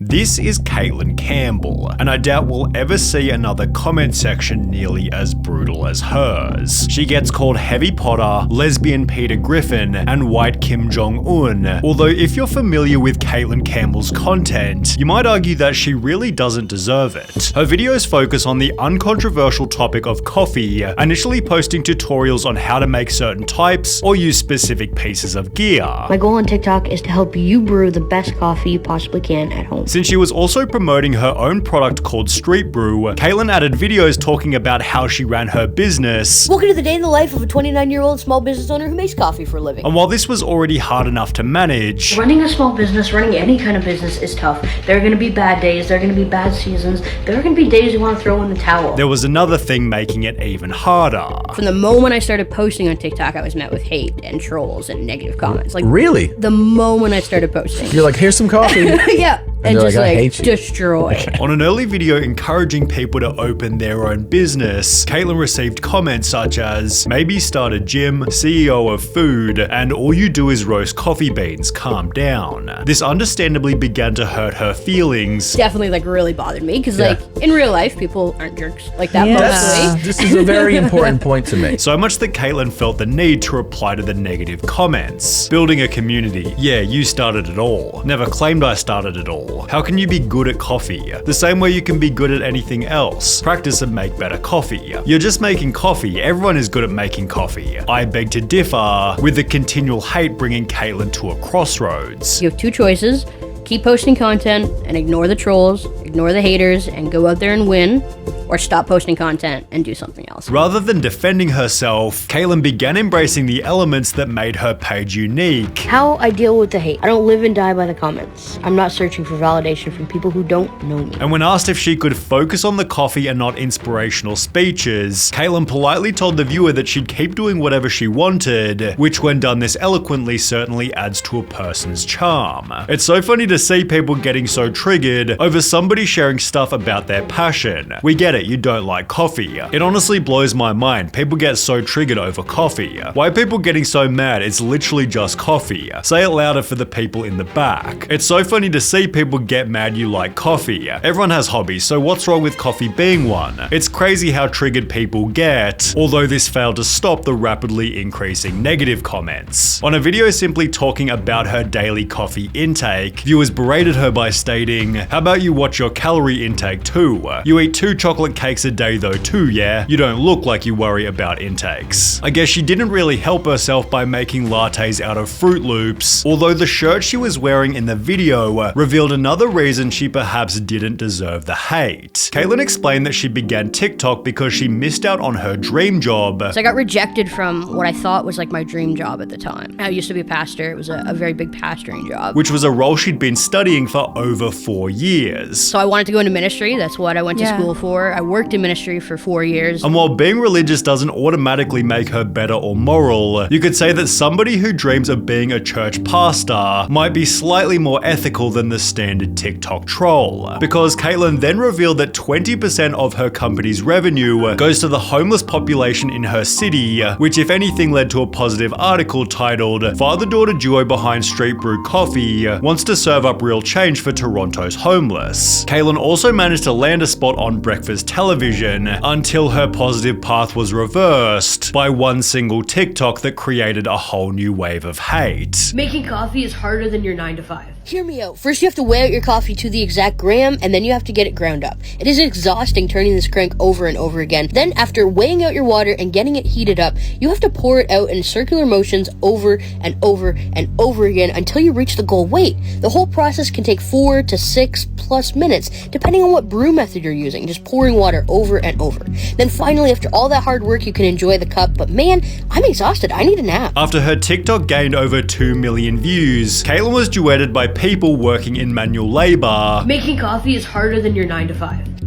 This is Caitlin Campbell, and I doubt we'll ever see another comment section nearly as brutal as hers. She gets called Heavy Potter, Lesbian Peter Griffin, and White Kim Jong-un. Although if you're familiar with Caitlin Campbell's content, you might argue that she really doesn't deserve it. Her videos focus on the uncontroversial topic of coffee, initially posting tutorials on how to make certain types or use specific pieces of gear. My goal on TikTok is to help you brew the best coffee you possibly can at home. Since she was also promoting her own product called Street Brew, Caitlin added videos talking about how she ran her business. Welcome to the day in the life of a 29-year-old small business owner who makes coffee for a living. And while this was already hard enough to manage, running a small business, running any kind of business is tough. There are going to be bad days, there are going to be bad seasons, there are going to be days you want to throw in the towel. there was another thing making it even harder. From the moment I started posting on TikTok, I was met with hate and trolls and negative comments. Like, Really? the moment I started posting. You're like, here's some coffee. Yeah. And they're just like, I like, hate you. destroy. On an early video encouraging people to open their own business, Caitlin received comments such as, maybe start a gym, CEO of food, and all you do is roast coffee beans, calm down. This understandably began to hurt her feelings. Definitely like really bothered me because Yeah. like in real life, people aren't jerks like that mostly. This is a very important point to make. So much that Caitlin felt the need to reply to the negative comments. Building a community. Yeah, you started it all. Never claimed I started it all. How can you be good at coffee? The same way you can be good at anything else. Practice and make better coffee. You're just making coffee. Everyone is good at making coffee. I beg to differ, with the continual hate bringing Caitlin to a crossroads. You have two choices. Keep posting content and ignore the trolls, ignore the haters, and go out there and win, or stop posting content and do something else. Rather than defending herself, Caitlin began embracing the elements that made her page unique. How I deal with the hate. I don't live and die by the comments. I'm not searching for validation from people who don't know me. And when asked if she could focus on the coffee and not inspirational speeches, Caitlin politely told the viewer that she'd keep doing whatever she wanted, which when done this eloquently certainly adds to a person's charm. It's so funny to see people getting so triggered over somebody sharing stuff about their passion. We get it, you don't like coffee. It honestly blows my mind. People get so triggered over coffee. Why are people getting so mad? It's literally just coffee. Say it louder for the people in the back. It's so funny to see people get mad you like coffee. Everyone has hobbies, so what's wrong with coffee being one? It's crazy how triggered people get, although this failed to stop the rapidly increasing negative comments. On a video simply talking about her daily coffee intake, viewers berated her by stating, how about you watch your calorie intake too? You eat 2 chocolate cakes a day though too, yeah? You don't look like you worry about intakes. I guess she didn't really help herself by making lattes out of Fruit Loops, although the shirt she was wearing in the video revealed another reason she perhaps didn't deserve the hate. Caitlin explained that she began TikTok because she missed out on her dream job. So I got rejected from what I thought was like my dream job at the time. I used to be a pastor. It was a very big pastoring job. Which was a role she'd been studying for over 4 years. So I wanted to go into ministry. That's what I went to school for. I worked in ministry for 4 years. And while being religious doesn't automatically make her better or moral, you could say that somebody who dreams of being a church pastor might be slightly more ethical than the standard TikTok troll. Because Caitlin then revealed that 20% of her company's revenue goes to the homeless population in her city, which if anything led to a positive article titled, Father-Daughter Duo Behind Street Brew Coffee Wants to Serve Up Real Change for Toronto's Homeless. Caitlin also managed to land a spot on breakfast television until her positive path was reversed by one single TikTok that created a whole new wave of hate. Making coffee is harder than your 9 to 5. Hear me out. First you have to weigh out your coffee to the exact gram, and then you have to get it ground up. It is exhausting turning this crank over and over again. Then after weighing out your water and getting it heated up, you have to pour it out in circular motions over and over and over again until you reach the goal weight. The whole process can take 4 to 6 plus minutes, depending on what brew method you're using, just pouring water over and over. Then finally, after all that hard work, you can enjoy the cup, but man, I'm exhausted. I need a nap. After her TikTok gained over 2 million views, Caitlin was duetted by people working in manual labor. Making coffee is harder than your 9 to 5.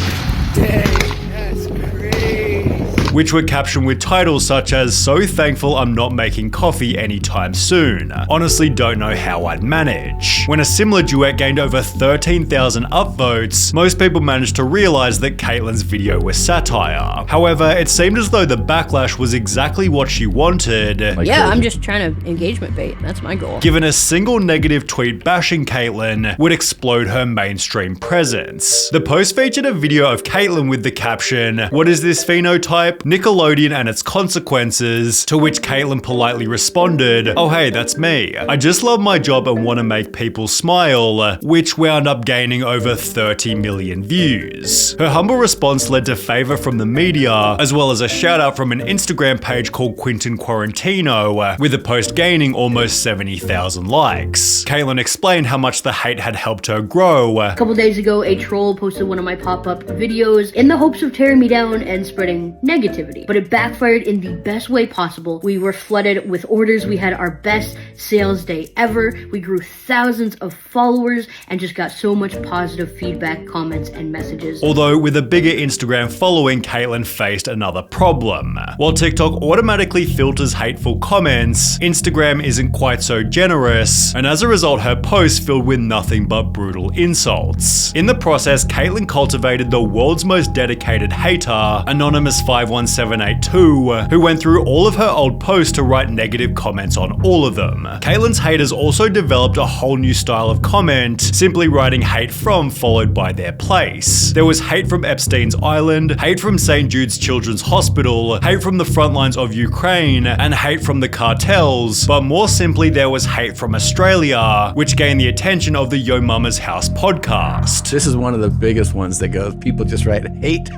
Dang, that's crazy. which were captioned with titles such as "So thankful I'm not making coffee anytime soon. Honestly don't know how I'd manage." When a similar duet gained over 13,000 upvotes, most people managed to realize that Caitlyn's video was satire. However, it seemed as though the backlash was exactly what she wanted. Yeah, I'm just trying to engagement bait. That's my goal. Given a single negative tweet bashing Caitlyn would explode her mainstream presence. The post featured a video of Caitlyn with the caption, "What is this phenotype? Nickelodeon and its consequences," to which Caitlyn politely responded, "Oh hey, that's me. I just love my job and want to make people smile," which wound up gaining over 30 million views. Her humble response led to favor from the media, as well as a shout out from an Instagram page called Quentin Quarantino, with the post gaining almost 70,000 likes. Caitlyn explained how much the hate had helped her grow. A couple days ago, a troll posted one of my pop-up videos in the hopes of tearing me down and spreading negativity, but it backfired in the best way possible. We were flooded with orders. We had our best sales day ever. We grew thousands of followers and just got so much positive feedback, comments, and messages. Although with a bigger Instagram following, Caitlyn faced another problem. While TikTok automatically filters hateful comments, Instagram isn't quite so generous, and as a result her posts filled with nothing but brutal insults. In the process, Caitlyn cultivated the world's most dedicated hater, Anonymous51782, who went through all of her old posts to write negative comments on all of them. Caitlyn's haters also developed a whole new style of comment, simply writing hate from followed by their place. There was hate from Epstein's Island, hate from St. Jude's Children's Hospital, hate from the front lines of Ukraine, and hate from the cartels, but more simply there was hate from Australia, which gained the attention of the Yo Mama's House podcast. This is one of the biggest ones that goes, people just write hate.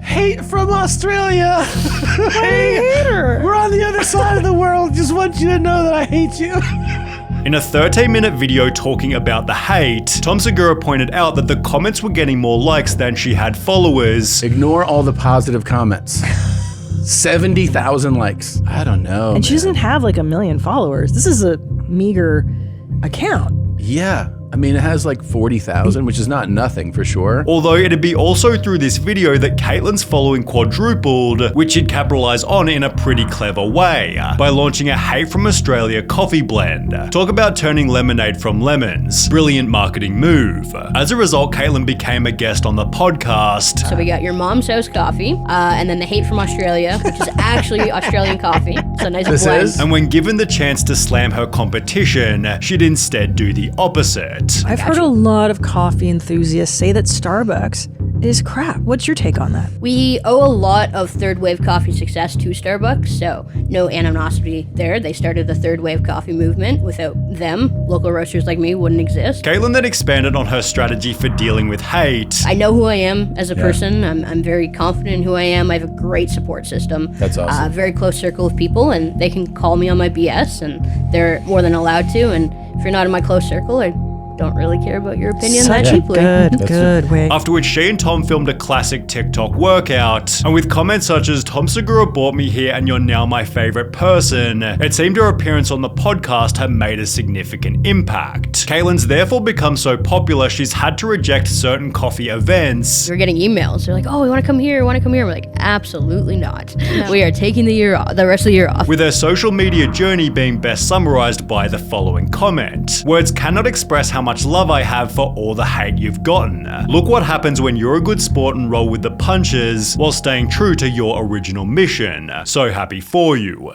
Hate from Australia. Hey, we're on the other side of the world. Just want you to know that I hate you. In a 13-minute video talking about the hate, Tom Segura pointed out that the comments were getting more likes than she had followers. Ignore all the positive comments. 70,000 likes. I don't know. And she doesn't have like 1 million followers. This is a meager account. Yeah. I mean, it has like 40,000, which is not nothing for sure. Although it'd be also through this video that Caitlyn's following quadrupled, which she'd capitalize on in a pretty clever way, by launching a Hate from Australia coffee blend. Talk about turning lemonade from lemons. Brilliant marketing move. As a result, Caitlyn became a guest on the podcast. So we got your mom's house coffee, and then the Hate from Australia, which is actually Australian coffee. So nice This blend. is? And when given the chance to slam her competition, she'd instead do the opposite. I've heard a lot of coffee enthusiasts say that Starbucks is crap. What's your take on that? We owe a lot of third wave coffee success to Starbucks, so no animosity there. They started the third wave coffee movement. Without them, local roasters like me wouldn't exist. Caitlyn then expanded on her strategy for dealing with hate. I know who I am as a person. I'm very confident in who I am. I have a great support system. That's awesome. A very close circle of people, and they can call me on my BS, and they're more than allowed to. And if you're not in my close circle, I don't really care about your opinion that Such a deeply. good way. After which she and Tom filmed a classic TikTok workout, and with comments such as "Tom Segura brought me here and you're now my favorite person," it seemed her appearance on the podcast had made a significant impact. Caitlyn's therefore become so popular she's had to reject certain coffee events. We're getting emails. They're like, "Oh, we want to come here. We want to come here." We're like, "Absolutely not. We are taking the rest of the year off." With her social media journey being best summarized by the following comment: "Words cannot express how much love I have for all the hate you've gotten. Look what happens when you're a good sport and roll with the punches while staying true to your original mission. So happy for you."